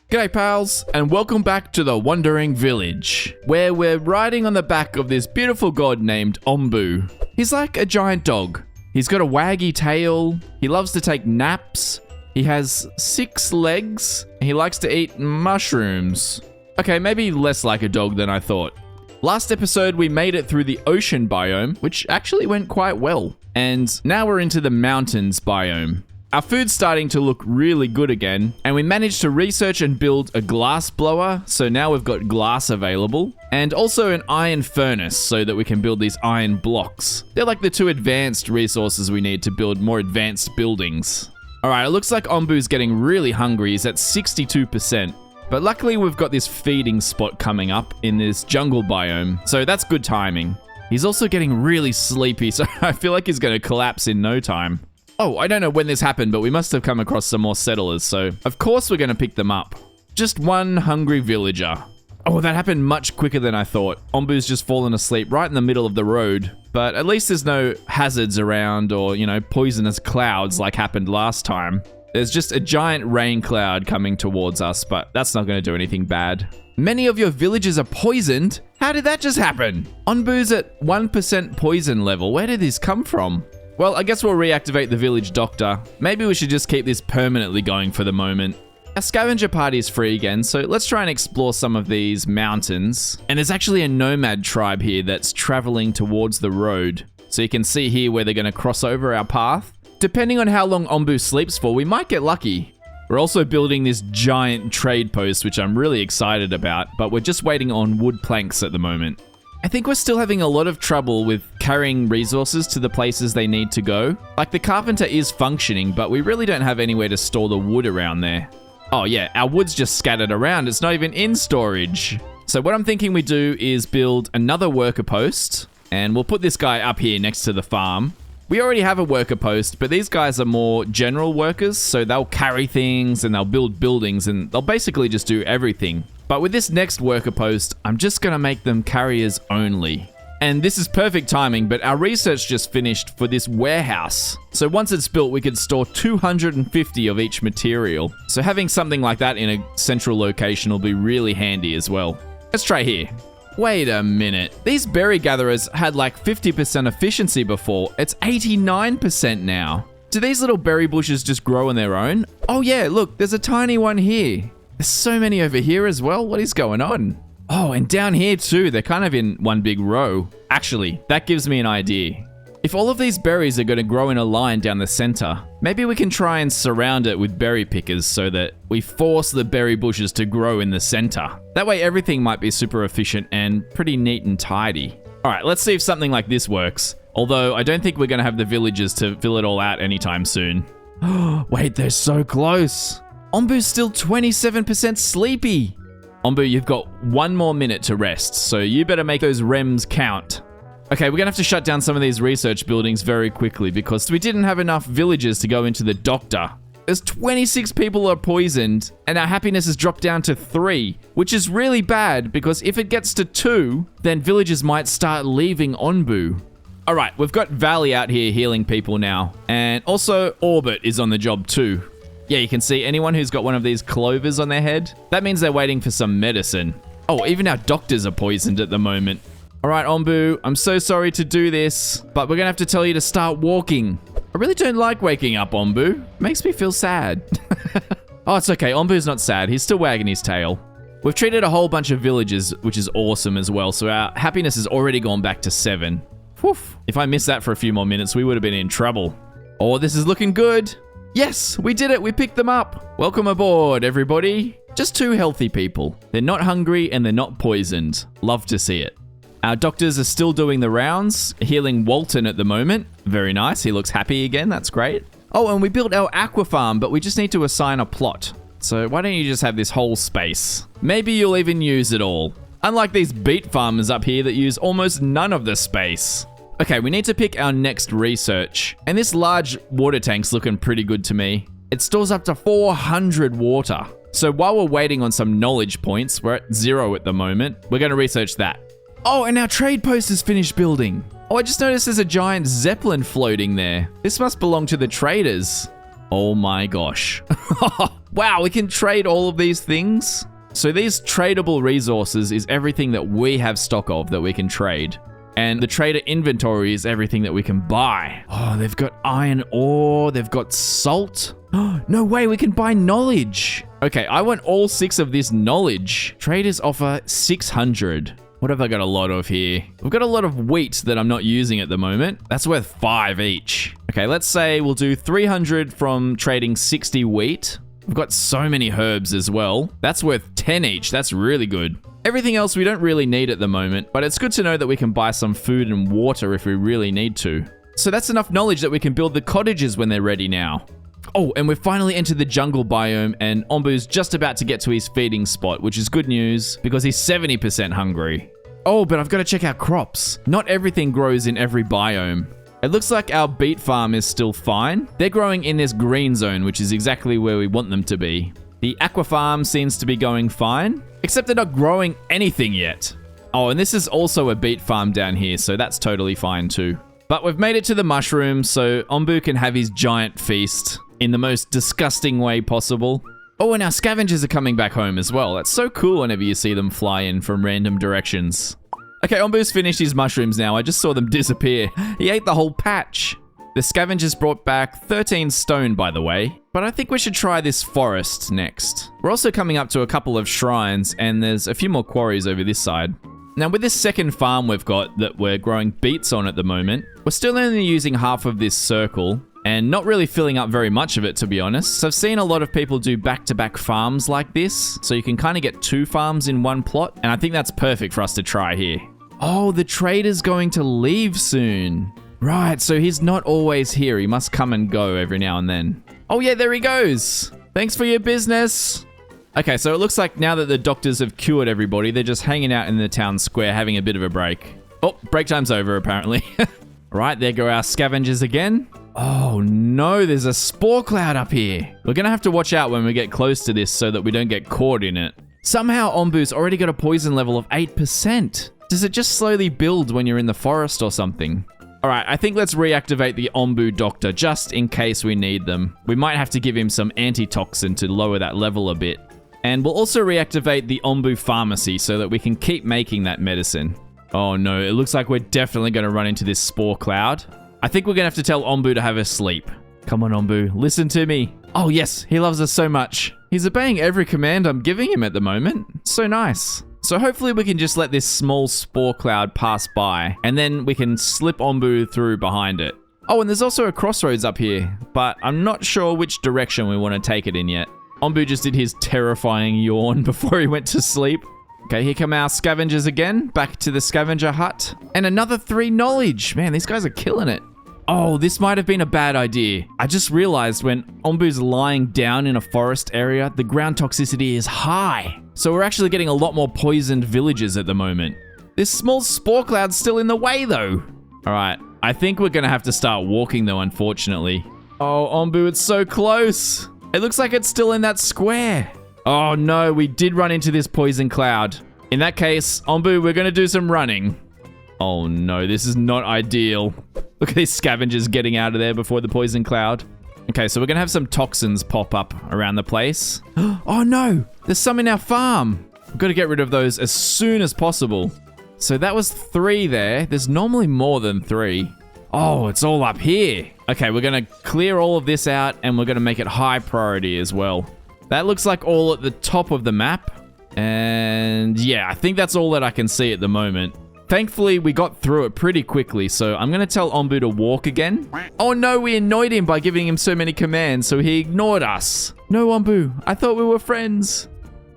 G'day pals, and welcome back to the Wandering Village, where we're riding on the back of this beautiful god named Onbu. He's like a giant dog. He's got a waggy tail, he loves to take naps, he has 6 legs, and he likes to eat mushrooms. Okay, maybe less like a dog than I thought. Last episode we made it through the ocean biome, which actually went quite well. And now we're into the mountains biome. Our food's starting to look really good again, and we managed to research and build a glass blower, so now we've got glass available, and also an iron furnace so that we can build these iron blocks. They're like the 2 advanced resources we need to build more advanced buildings. Alright, it looks like Onbu's getting really hungry. He's at 62%. But luckily we've got this feeding spot coming up in this jungle biome, so that's good timing. He's also getting really sleepy, so I feel like he's going to collapse in no time. Oh, I don't know when this happened, but we must have come across some more settlers, so of course we're going to pick them up. Just one hungry villager. Oh, that happened much quicker than I thought. Onbu's just fallen asleep right in the middle of the road, but at least there's no hazards around or, poisonous clouds like happened last time. There's just a giant rain cloud coming towards us, but that's not going to do anything bad. Many of your villagers are poisoned? How did that just happen? Onbu's at 1% poison level. Where did this come from? Well, I guess we'll reactivate the village doctor. Maybe we should just keep this permanently going for the moment. Our scavenger party is free again, so let's try and explore some of these mountains. And there's actually a nomad tribe here that's traveling towards the road. So you can see here where they're going to cross over our path. Depending on how long Onbu sleeps for, we might get lucky. We're also building this giant trade post, which I'm really excited about, but we're just waiting on wood planks at the moment. I think we're still having a lot of trouble with carrying resources to the places they need to go. Like, the carpenter is functioning, but we really don't have anywhere to store the wood around there. Oh yeah, our wood's just scattered around. It's not even in storage. So what I'm thinking we do is build another worker post, and we'll put this guy up here next to the farm. We already have a worker post, but these guys are more general workers, so they'll carry things and they'll build buildings and they'll basically just do everything. But with this next worker post, I'm just going to make them carriers only. And this is perfect timing, but our research just finished for this warehouse. So once it's built, we could store 250 of each material. So having something like that in a central location will be really handy as well. Let's try here. Wait a minute. These berry gatherers had like 50% efficiency before. It's 89% now. Do these little berry bushes just grow on their own? Oh yeah, look, there's a tiny one here. There's so many over here as well. What is going on? Oh, and down here too. They're kind of in one big row. Actually, that gives me an idea. If all of these berries are going to grow in a line down the center, maybe we can try and surround it with berry pickers so that we force the berry bushes to grow in the center. That way everything might be super efficient and pretty neat and tidy. All right, let's see if something like this works. Although I don't think we're going to have the villagers to fill it all out anytime soon. Wait, they're so close. Onbu's still 27% sleepy. Onbu, you've got 1 more minute to rest, so you better make those REMs count. Okay, we're going to have to shut down some of these research buildings very quickly because we didn't have enough villagers to go into the doctor. There's 26 people are poisoned and our happiness has dropped down to 3, which is really bad because if it gets to 2, then villagers might start leaving Onbu. All right, we've got Valley out here healing people now, and also Orbit is on the job too. Yeah, you can see anyone who's got one of these clovers on their head, that means they're waiting for some medicine. Oh, even our doctors are poisoned at the moment. All right, Onbu, I'm so sorry to do this, but we're gonna have to tell you to start walking. I really don't like waking up, Onbu. It makes me feel sad. Oh, it's okay. Onbu's not sad. He's still wagging his tail. We've treated a whole bunch of villagers, which is awesome as well, so our happiness has already gone back to 7. Whew. If I missed that for a few more minutes, we would have been in trouble. Oh, this is looking good. Yes, we did it. We picked them up. Welcome aboard, everybody. Just 2 healthy people. They're not hungry and they're not poisoned. Love to see it. Our doctors are still doing the rounds, healing Walton at the moment. Very nice. He looks happy again. That's great. Oh, and we built our aqua farm, but we just need to assign a plot. So why don't you just have this whole space? Maybe you'll even use it all. Unlike these beet farmers up here that use almost none of the space. Okay, we need to pick our next research. And this large water tank's looking pretty good to me. It stores up to 400 water. So while we're waiting on some knowledge points, we're at 0 at the moment, we're going to research that. Oh, and our trade post is finished building. Oh, I just noticed there's a giant zeppelin floating there. This must belong to the traders. Oh my gosh. Wow, we can trade all of these things. So these tradable resources is everything that we have stock of that we can trade. And the trader inventory is everything that we can buy. Oh, they've got iron ore. They've got salt. No way, we can buy knowledge. Okay, I want all 6 of this knowledge. Traders offer 600. What have I got a lot of here? We've got a lot of wheat that I'm not using at the moment. That's worth 5 each. Okay, let's say we'll do 300 from trading 60 wheat. We've got so many herbs as well. That's worth 10 each. That's really good. Everything else we don't really need at the moment, but it's good to know that we can buy some food and water if we really need to. So that's enough knowledge that we can build the cottages when they're ready now. Oh, and we've finally entered the jungle biome, and Onbu's just about to get to his feeding spot, which is good news because he's 70% hungry. Oh, but I've got to check our crops. Not everything grows in every biome. It looks like our beet farm is still fine. They're growing in this green zone, which is exactly where we want them to be. The aqua farm seems to be going fine, except they're not growing anything yet. Oh, and this is also a beet farm down here, so that's totally fine too. But we've made it to the mushrooms, so Onbu can have his giant feast in the most disgusting way possible. Oh, and our scavengers are coming back home as well. That's so cool whenever you see them fly in from random directions. Okay, Onbu's finished his mushrooms now. I just saw them disappear. He ate the whole patch. The scavengers brought back 13 stone, by the way. But I think we should try this forest next. We're also coming up to a couple of shrines, and there's a few more quarries over this side. Now, with this second farm we've got that we're growing beets on at the moment, we're still only using half of this circle, and not really filling up very much of it, to be honest. So I've seen a lot of people do back-to-back farms like this, so you can kind of get 2 farms in one plot, and I think that's perfect for us to try here. Oh, the trader's going to leave soon. Right, so he's not always here. He must come and go every now and then. Oh yeah, there he goes. Thanks for your business. Okay, so it looks like now that the doctors have cured everybody, they're just hanging out in the town square having a bit of a break. Oh, break time's over apparently. Right, there go our scavengers again. Oh no, there's a spore cloud up here. We're gonna have to watch out when we get close to this so that we don't get caught in it. Somehow Onbu's already got a poison level of 8%. Does it just slowly build when you're in the forest or something? All right, I think let's reactivate the Onbu doctor just in case we need them. We might have to give him some antitoxin to lower that level a bit. And we'll also reactivate the Onbu pharmacy so that we can keep making that medicine. Oh no, it looks like we're definitely going to run into this spore cloud. I think we're going to have to tell Onbu to have a sleep. Come on, Onbu, listen to me. Oh yes, he loves us so much. He's obeying every command I'm giving him at the moment. So nice. So hopefully we can just let this small spore cloud pass by, and then we can slip Onbu through behind it. Oh, and there's also a crossroads up here, but I'm not sure which direction we want to take it in yet. Onbu just did his terrifying yawn before he went to sleep. Okay, here come our scavengers again, back to the scavenger hut. And another 3 knowledge. Man, these guys are killing it. Oh, this might have been a bad idea. I just realized when Onbu's lying down in a forest area, the ground toxicity is high. So we're actually getting a lot more poisoned villagers at the moment. This small spore cloud's still in the way though. All right, I think we're gonna have to start walking though, unfortunately. Oh, Onbu, it's so close. It looks like it's still in that square. Oh no, we did run into this poison cloud. In that case, Onbu, we're gonna do some running. Oh no, this is not ideal. Look at these scavengers getting out of there before the poison cloud. Okay, so we're gonna have some toxins pop up around the place. Oh no, there's some in our farm. We've got to get rid of those as soon as possible. So that was 3 there. There's normally more than 3. Oh, it's all up here. Okay, we're gonna clear all of this out and we're gonna make it high priority as well. That looks like all at the top of the map. And yeah, I think that's all that I can see at the moment. Thankfully, we got through it pretty quickly, so I'm going to tell Onbu to walk again. Oh no, we annoyed him by giving him so many commands, so he ignored us. No, Onbu, I thought we were friends.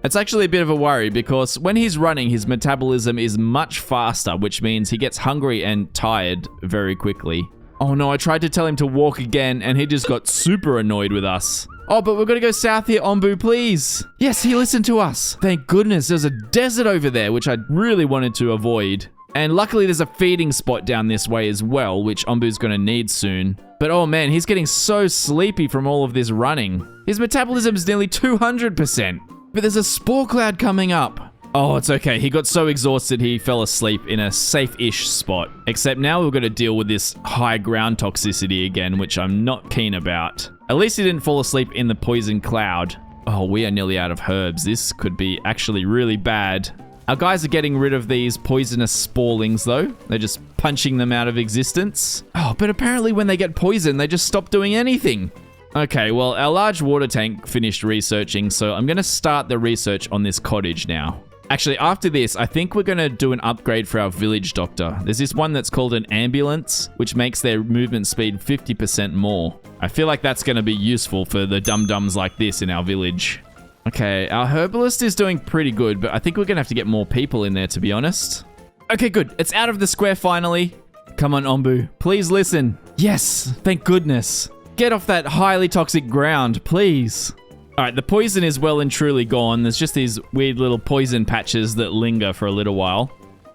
It's actually a bit of a worry because when he's running, his metabolism is much faster, which means he gets hungry and tired very quickly. Oh no, I tried to tell him to walk again, and he just got super annoyed with us. Oh, but we're going to go south here, Onbu, please. Yes, he listened to us. Thank goodness, there's a desert over there, which I really wanted to avoid. And luckily there's a feeding spot down this way as well, which Onbu's gonna need soon. But oh man, he's getting so sleepy from all of this running. His metabolism is nearly 200%. But there's a spore cloud coming up. Oh, it's okay. He got so exhausted he fell asleep in a safe-ish spot. Except now we've got to deal with this high ground toxicity again, which I'm not keen about. At least he didn't fall asleep in the poison cloud. Oh, we are nearly out of herbs. This could be actually really bad. Our guys are getting rid of these poisonous sporelings, though. They're just punching them out of existence. Oh, but apparently when they get poisoned, they just stop doing anything. Okay, well, our large water tank finished researching, so I'm going to start the research on this cottage now. Actually, after this, I think we're going to do an upgrade for our village doctor. There's this one that's called an ambulance, which makes their movement speed 50% more. I feel like that's going to be useful for the dum-dums like this in our village. Okay, our herbalist is doing pretty good, but I think we're going to have to get more people in there, to be honest. Okay, good. It's out of the square finally. Come on, Onbu. Please listen. Yes, thank goodness. Get off that highly toxic ground, please. All right, the poison is well and truly gone. There's just these weird little poison patches that linger for a little while.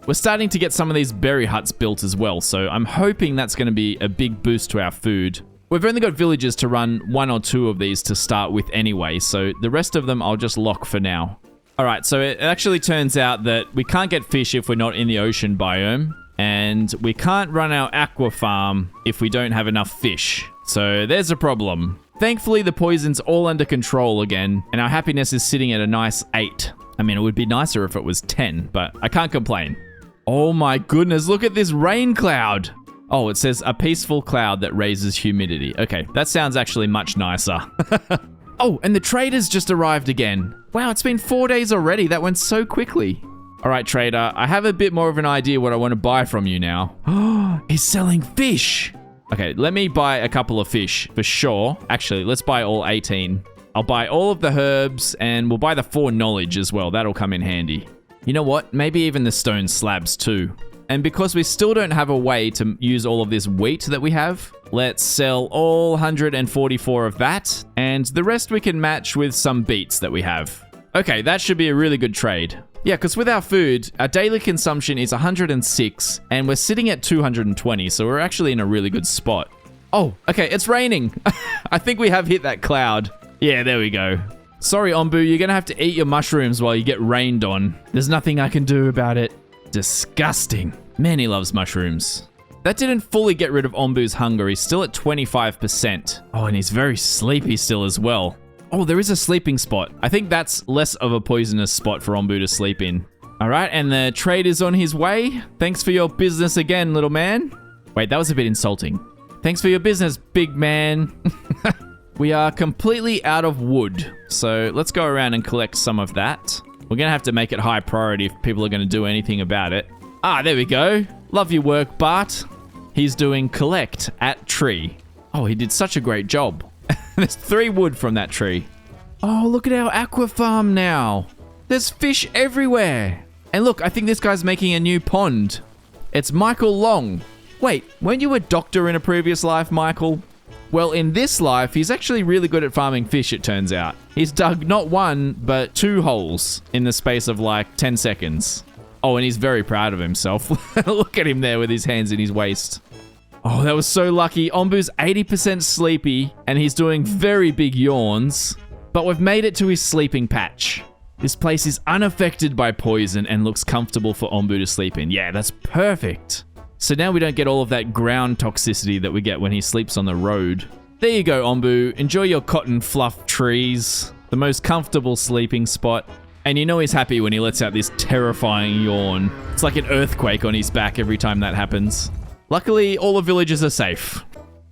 We're starting to get some of these berry huts built as well, so I'm hoping that's going to be a big boost to our food. We've only got villagers to run 1 or 2 of these to start with anyway, so the rest of them I'll just lock for now. All right, so it actually turns out that we can't get fish if we're not in the ocean biome, and we can't run our aqua farm if we don't have enough fish. So there's a problem. Thankfully, the poison's all under control again, and our happiness is sitting at a nice 8. I mean, it would be nicer if it was 10, but I can't complain. Oh my goodness, look at this rain cloud. Oh, it says a peaceful cloud that raises humidity. Okay, that sounds actually much nicer. Oh, and the trader's just arrived again. Wow, it's been 4 days already. That went so quickly. All right, trader, I have a bit more of an idea what I want to buy from you now. Oh, he's selling fish. Okay, let me buy a couple of fish for sure. Actually, let's buy all 18. I'll buy all of the herbs and we'll buy the 4 knowledge as well. That'll come in handy. You know what? Maybe even the stone slabs too. And because we still don't have a way to use all of this wheat that we have, let's sell all 144 of that. And the rest we can match with some beets that we have. Okay, that should be a really good trade. Yeah, because with our food, our daily consumption is 106 and we're sitting at 220, so we're actually in a really good spot. Oh, okay, it's raining. I think we have hit that cloud. Yeah, there we go. Sorry, Onbu, you're going to have to eat your mushrooms while you get rained on. There's nothing I can do about it. Disgusting. Man, he loves mushrooms. That didn't fully get rid of Onbu's hunger. He's still at 25%. Oh, and he's very sleepy still as well. Oh, there is a sleeping spot. I think that's less of a poisonous spot for Onbu to sleep in. All right, and the trade is on his way. Thanks for your business again, little man. Wait, that was a bit insulting. Thanks for your business, big man. We are completely out of wood, so let's go around and collect some of that. We're going to have to make it high priority if people are going to do anything about it. Ah, there we go. Love your work, Bart. He's doing collect at tree. Oh, he did such a great job. There's 3 wood from that tree. Oh, look at our aqua farm now. There's fish everywhere. And look, I think this guy's making a new pond. It's Michael Long. Wait, weren't you a doctor in a previous life, Michael? Well, in this life, he's actually really good at farming fish, it turns out. He's dug not 1, but 2 holes in the space of like 10 seconds. Oh, and he's very proud of himself. Look at him there with his hands in his waist. Oh, that was so lucky. Onbu's 80% sleepy, and he's doing very big yawns. But we've made it to his sleeping patch. This place is unaffected by poison and looks comfortable for Onbu to sleep in. Yeah, that's perfect. So now we don't get all of that ground toxicity that we get when he sleeps on the road. There you go, Onbu. Enjoy your cotton fluff trees. The most comfortable sleeping spot. And you know he's happy when he lets out this terrifying yawn. It's like an earthquake on his back every time that happens. Luckily, all the villagers are safe.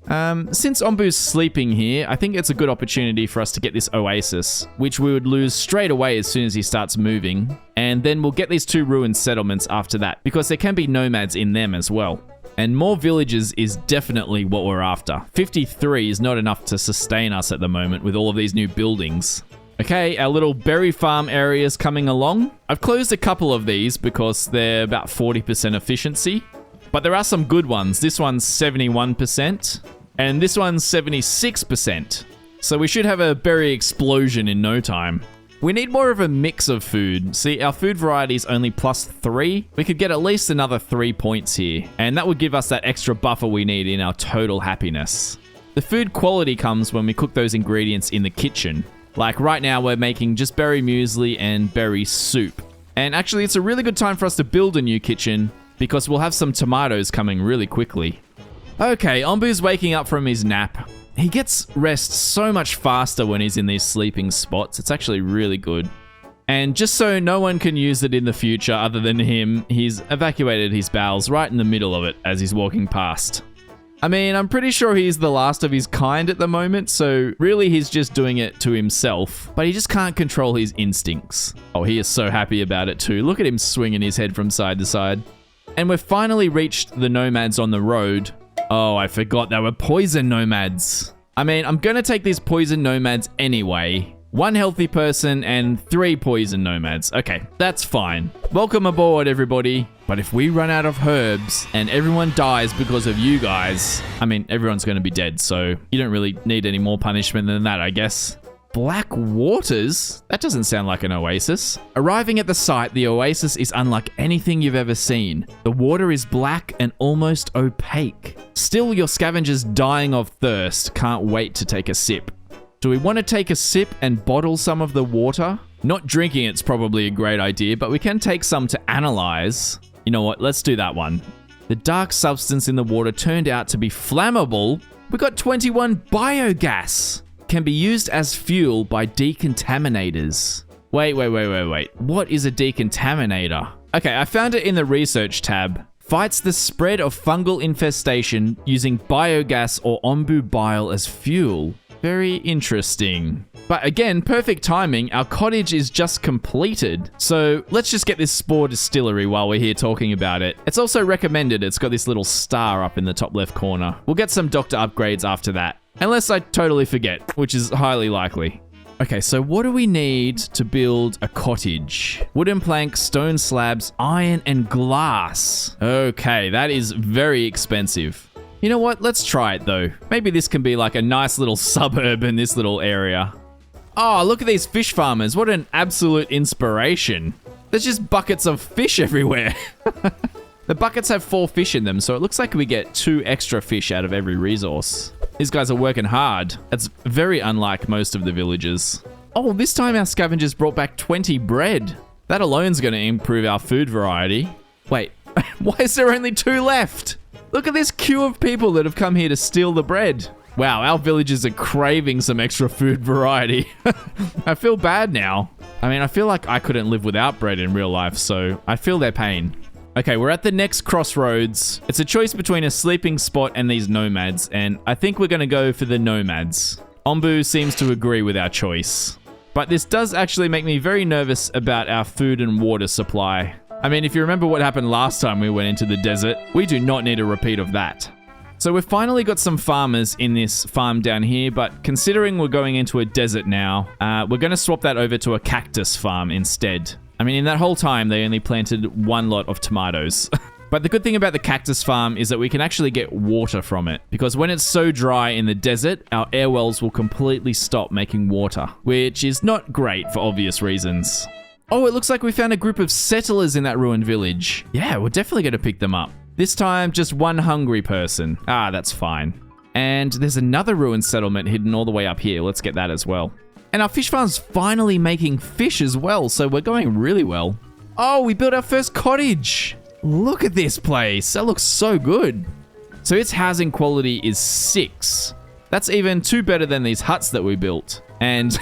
Since Onbu's sleeping here, I think it's a good opportunity for us to get this oasis, which we would lose straight away as soon as he starts moving. And then we'll get these 2 ruined settlements after that, because there can be nomads in them as well. And more villages is definitely what we're after. 53 is not enough to sustain us at the moment with all of these new buildings. Okay, our little berry farm area is coming along. I've closed a couple of these because they're about 40% efficiency. But there are some good ones. This one's 71%, and this one's 76%. So we should have a berry explosion in no time. We need more of a mix of food. See, our food variety is only +3. We could get at least another 3 points here, and that would give us that extra buffer we need in our total happiness. The food quality comes when we cook those ingredients in the kitchen. Like right now, we're making just berry muesli and berry soup. And actually, it's a really good time for us to build a new kitchen, because we'll have some tomatoes coming really quickly. Okay, Onbu's waking up from his nap. He gets rest so much faster when he's in these sleeping spots. It's actually really good. And just so no one can use it in the future other than him, he's evacuated his bowels right in the middle of it as he's walking past. I mean, I'm pretty sure he's the last of his kind at the moment, so really he's just doing it to himself, but he just can't control his instincts. Oh, he is so happy about it too. Look at him swinging his head from side to side. And we've finally reached the nomads on the road. Oh, I forgot they were poison nomads. I mean, I'm gonna take these poison nomads anyway. 1 healthy person and 3 poison nomads. Okay, that's fine. Welcome aboard, everybody. But if we run out of herbs and everyone dies because of you guys, I mean, everyone's gonna be dead, so you don't really need any more punishment than that, I guess. Black waters? That doesn't sound like an oasis. Arriving at the site, the oasis is unlike anything you've ever seen. The water is black and almost opaque. Still, your scavengers dying of thirst can't wait to take a sip. Do we want to take a sip and bottle some of the water? Not drinking it's probably a great idea, but we can take some to analyze. You know what? Let's do that one. The dark substance in the water turned out to be flammable. We got 21 biogas. Can be used as fuel by decontaminators. Wait. What is a decontaminator? Okay, I found it in the research tab. Fights the spread of fungal infestation using biogas or Onbu bile as fuel. Very interesting. But again, perfect timing. Our cottage is just completed. So let's just get this spore distillery while we're here talking about it. It's also recommended. It's got this little star up in the top left corner. We'll get some doctor upgrades after that. Unless I totally forget, which is highly likely. Okay, so what do we need to build a cottage? Wooden planks, stone slabs, iron, and glass. Okay, that is very expensive. You know what? Let's try it though. Maybe this can be like a nice little suburb in this little area. Oh, look at these fish farmers. What an absolute inspiration. There's just buckets of fish everywhere. The buckets have 4 fish in them, so it looks like we get 2 extra fish out of every resource. These guys are working hard. That's very unlike most of the villages. Oh, this time our scavengers brought back 20 bread. That alone's going to improve our food variety. Wait, why is there only 2 left? Look at this queue of people that have come here to steal the bread. Wow, our villagers are craving some extra food variety. I feel bad now. I mean, I feel like I couldn't live without bread in real life, so I feel their pain. Okay, we're at the next crossroads. It's a choice between a sleeping spot and these nomads, and I think we're going to go for the nomads. Onbu seems to agree with our choice. But this does actually make me very nervous about our food and water supply. I mean, if you remember what happened last time we went into the desert, we do not need a repeat of that. So we've finally got some farmers in this farm down here, but considering we're going into a desert now, we're going to swap that over to a cactus farm instead. I mean, in that whole time, they only planted 1 lot of tomatoes. But the good thing about the cactus farm is that we can actually get water from it, because when it's so dry in the desert, our air wells will completely stop making water, which is not great for obvious reasons. Oh, it looks like we found a group of settlers in that ruined village. Yeah, we're definitely going to pick them up. This time, just 1 hungry person. Ah, that's fine. And there's another ruined settlement hidden all the way up here. Let's get that as well. And our fish farm's finally making fish as well, so we're going really well. Oh, we built our first cottage. Look at this place. That looks so good. So its housing quality is 6. That's even 2 better than these huts that we built. And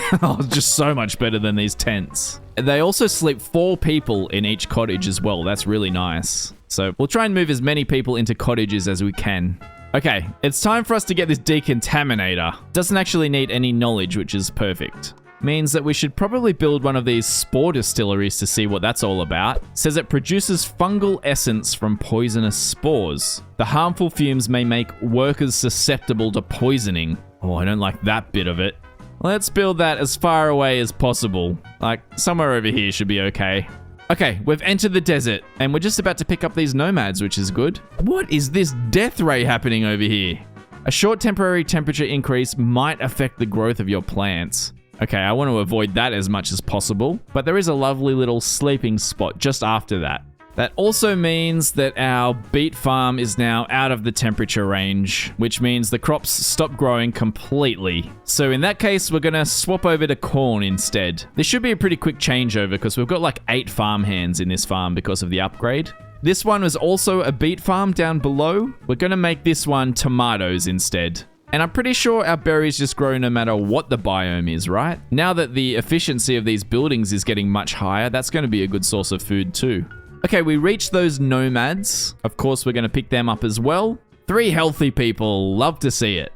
just so much better than these tents. They also sleep 4 people in each cottage as well. That's really nice. So we'll try and move as many people into cottages as we can. Okay, it's time for us to get this decontaminator. Doesn't actually need any knowledge, which is perfect. Means that we should probably build one of these spore distilleries to see what that's all about. Says it produces fungal essence from poisonous spores. The harmful fumes may make workers susceptible to poisoning. Oh, I don't like that bit of it. Let's build that as far away as possible. Like, somewhere over here should be okay. Okay, we've entered the desert, and we're just about to pick up these nomads, which is good. What is this death ray happening over here? A short temporary temperature increase might affect the growth of your plants. Okay, I want to avoid that as much as possible, but there is a lovely little sleeping spot just after that. That also means that our beet farm is now out of the temperature range, which means the crops stop growing completely. So in that case, we're going to swap over to corn instead. This should be a pretty quick changeover because we've got like 8 farm hands in this farm because of the upgrade. This one was also a beet farm down below. We're going to make this one tomatoes instead. And I'm pretty sure our berries just grow no matter what the biome is, right? Now that the efficiency of these buildings is getting much higher, that's going to be a good source of food too. Okay, we reached those nomads. Of course, we're going to pick them up as well. 3 healthy people. Love to see it.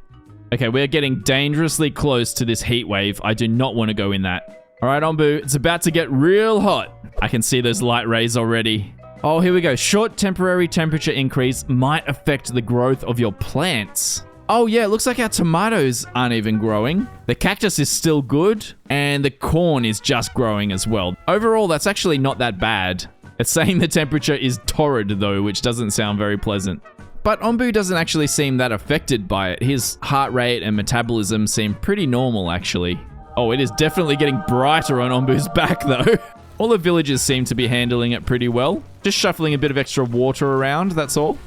Okay, we're getting dangerously close to this heat wave. I do not want to go in that. All right, Onbu, it's about to get real hot. I can see those light rays already. Oh, here we go. Short temporary temperature increase might affect the growth of your plants. Oh yeah, it looks like our tomatoes aren't even growing. The cactus is still good, and the corn is just growing as well. Overall, that's actually not that bad. It's saying the temperature is torrid though, which doesn't sound very pleasant. But Onbu doesn't actually seem that affected by it. His heart rate and metabolism seem pretty normal actually. Oh, it is definitely getting brighter on Onbu's back though. All the villagers seem to be handling it pretty well. Just shuffling a bit of extra water around, that's all.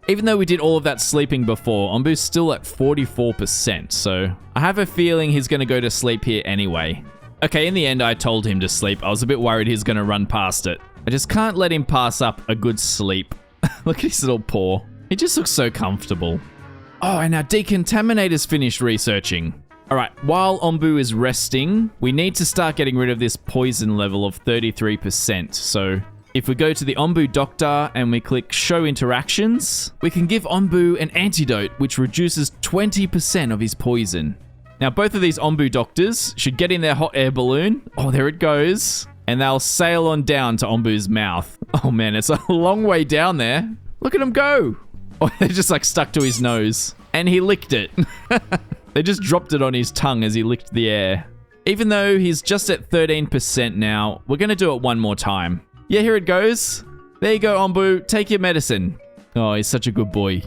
Even though we did all of that sleeping before, Onbu's still at 44%, so I have a feeling he's going to go to sleep here anyway. Okay, in the end, I told him to sleep. I was a bit worried he's going to run past it. I just can't let him pass up a good sleep. Look at his little paw. He just looks so comfortable. Oh, and our decontaminator's finished researching. All right, while Onbu is resting, we need to start getting rid of this poison level of 33%, so if we go to the Onbu doctor and we click show interactions, we can give Onbu an antidote which reduces 20% of his poison. Now both of these Onbu doctors should get in their hot air balloon. Oh, there it goes. And they'll sail on down to Onbu's mouth. Oh man, it's a long way down there. Look at him go. Oh, they're just like stuck to his nose. And he licked it. They just dropped it on his tongue as he licked the air. Even though he's just at 13% now, we're going to do it one more time. Yeah, here it goes. There you go, Onbu. Take your medicine. Oh, he's such a good boy.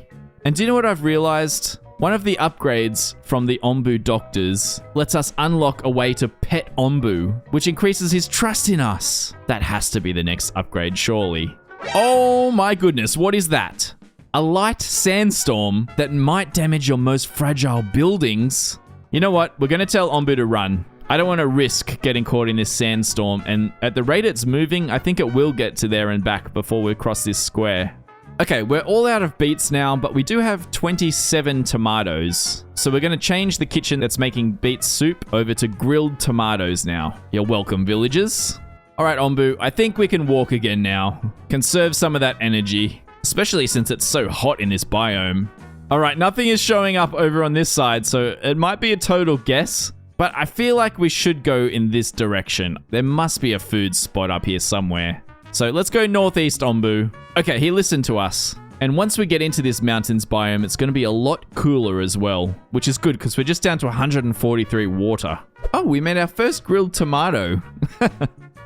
And do you know what I've realized? One of the upgrades from the Onbu doctors lets us unlock a way to pet Onbu, which increases his trust in us. That has to be the next upgrade, surely. Oh my goodness, what is that? A light sandstorm that might damage your most fragile buildings. You know what? We're going to tell Onbu to run. I don't want to risk getting caught in this sandstorm, and at the rate it's moving, I think it will get to there and back before we cross this square. Okay, we're all out of beets now, but we do have 27 tomatoes. So we're going to change the kitchen that's making beet soup over to grilled tomatoes now. You're welcome, villagers. All right, Onbu, I think we can walk again now. Conserve some of that energy, especially since it's so hot in this biome. All right, nothing is showing up over on this side, so it might be a total guess. But I feel like we should go in this direction. There must be a food spot up here somewhere. So let's go northeast, Onbu. Okay, he listened to us. And once we get into this mountains biome, it's going to be a lot cooler as well, which is good because we're just down to 143 water. Oh, we made our first grilled tomato.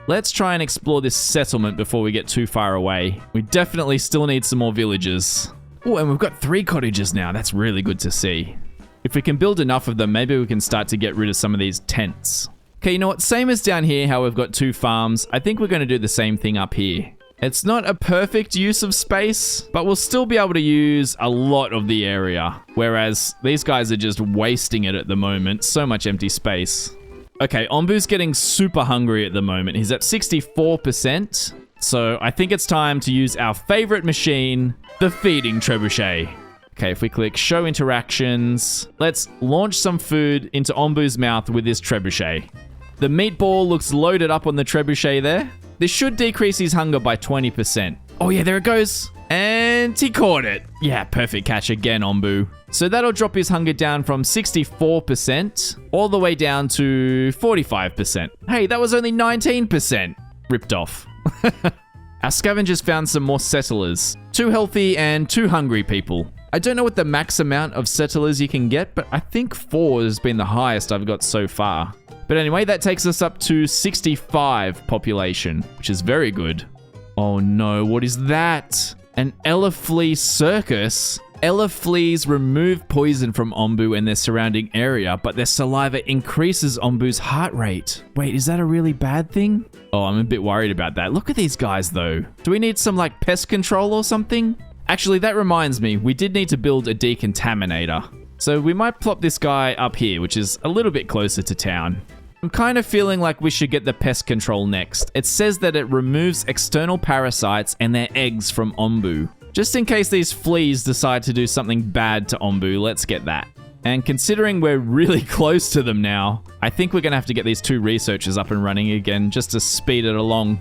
Let's try and explore this settlement before we get too far away. We definitely still need some more villagers. Oh, and we've got 3 cottages now. That's really good to see. If we can build enough of them, maybe we can start to get rid of some of these tents. Okay, you know what? Same as down here, how we've got 2 farms. I think we're going to do the same thing up here. It's not a perfect use of space, but we'll still be able to use a lot of the area. Whereas these guys are just wasting it at the moment. So much empty space. Okay, Onbu's getting super hungry at the moment. He's at 64%. So I think it's time to use our favorite machine, the feeding trebuchet. Okay, if we click show interactions, let's launch some food into Onbu's mouth with this trebuchet. The meatball looks loaded up on the trebuchet there. This should decrease his hunger by 20%. Oh yeah, there it goes. And he caught it. Yeah, perfect catch again, Onbu. So that'll drop his hunger down from 64% all the way down to 45%. Hey, that was only 19%. Ripped off. Our scavengers found some more settlers. 2 healthy and 2 hungry people. I don't know what the max amount of settlers you can get, but I think 4 has been the highest I've got so far. But anyway, that takes us up to 65 population, which is very good. Oh no, what is that? An Flea circus? Fleas remove poison from Onbu and their surrounding area, but their saliva increases Onbu's heart rate. Wait, is that a really bad thing? Oh, I'm a bit worried about that. Look at these guys though. Do we need some like pest control or something? Actually, that reminds me, we did need to build a decontaminator. So we might plop this guy up here, which is a little bit closer to town. I'm kind of feeling like we should get the pest control next. It says that it removes external parasites and their eggs from Onbu. Just in case these fleas decide to do something bad to Onbu, let's get that. And considering we're really close to them now, I think we're going to have to get these 2 researchers up and running again just to speed it along.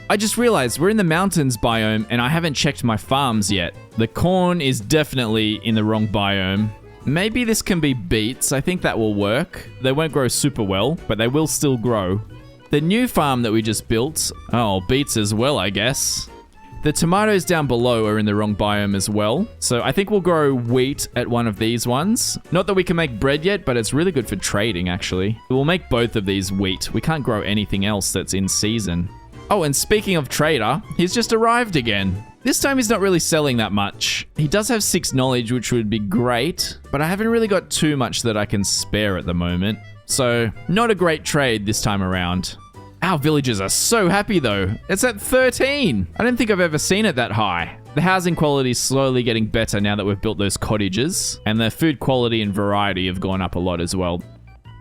I just realized we're in the mountains biome and I haven't checked my farms yet. The corn is definitely in the wrong biome. Maybe this can be beets. I think that will work. They won't grow super well, but they will still grow. The new farm that we just built, oh, beets as well, I guess. The tomatoes down below are in the wrong biome as well. So I think we'll grow wheat at one of these ones. Not that we can make bread yet, but it's really good for trading, actually. We'll make both of these wheat. We can't grow anything else that's in season. Oh, and speaking of trader, he's just arrived again. This time he's not really selling that much. He does have 6 knowledge, which would be great, but I haven't really got too much that I can spare at the moment. So, not a great trade this time around. Our villagers are so happy though. It's at 13. I don't think I've ever seen it that high. The housing quality is slowly getting better now that we've built those cottages, and the food quality and variety have gone up a lot as well.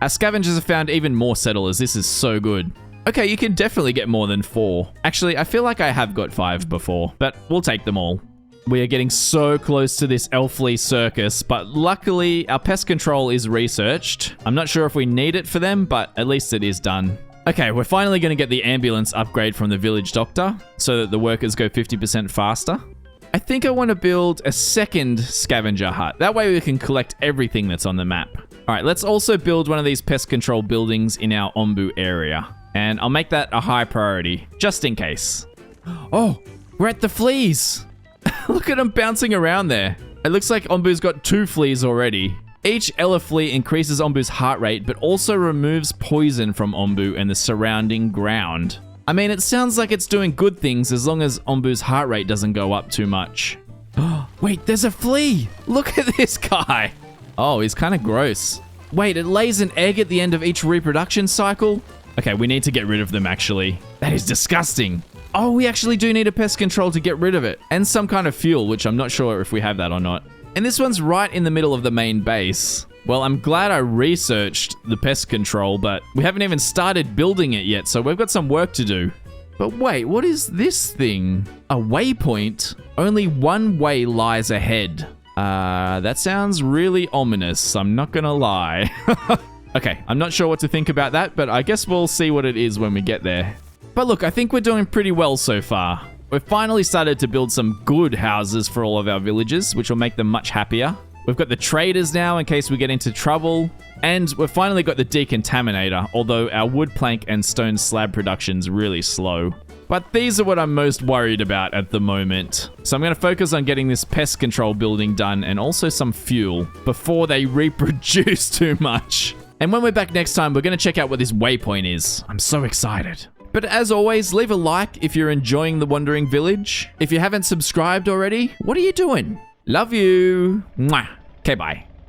Our scavengers have found even more settlers. This is so good. Okay, you can definitely get more than 4. Actually, I feel like I have got 5 before, but we'll take them all. We are getting so close to this elf-flea circus, but luckily our pest control is researched. I'm not sure if we need it for them, but at least it is done. Okay, we're finally going to get the ambulance upgrade from the village doctor so that the workers go 50% faster. I think I want to build a second scavenger hut. That way we can collect everything that's on the map. All right, let's also build one of these pest control buildings in our Onbu area. And I'll make that a high priority, just in case. Oh, we're at the fleas. Look at them bouncing around there. It looks like Onbu's got 2 fleas already. Each Ella flea increases Onbu's heart rate, but also removes poison from Onbu and the surrounding ground. I mean, it sounds like it's doing good things as long as Onbu's heart rate doesn't go up too much. Wait, there's a flea. Look at this guy. Oh, he's kind of gross. Wait, it lays an egg at the end of each reproduction cycle? Okay, we need to get rid of them, actually. That is disgusting. Oh, we actually do need a pest control to get rid of it. And some kind of fuel, which I'm not sure if we have that or not. And this one's right in the middle of the main base. Well, I'm glad I researched the pest control, but we haven't even started building it yet, so we've got some work to do. But wait, what is this thing? A waypoint? Only one way lies ahead. That sounds really ominous, I'm not gonna lie. Okay, I'm not sure what to think about that, but I guess we'll see what it is when we get there. But look, I think we're doing pretty well so far. We've finally started to build some good houses for all of our villagers, which will make them much happier. We've got the traders now in case we get into trouble. And we've finally got the decontaminator, although our wood plank and stone slab production's really slow. But these are what I'm most worried about at the moment. So I'm going to focus on getting this pest control building done and also some fuel before they reproduce too much. And when we're back next time, we're going to check out what this waypoint is. I'm so excited. But as always, leave a like if you're enjoying the Wandering Village. If you haven't subscribed already, what are you doing? Love you. Mwah. Okay, bye.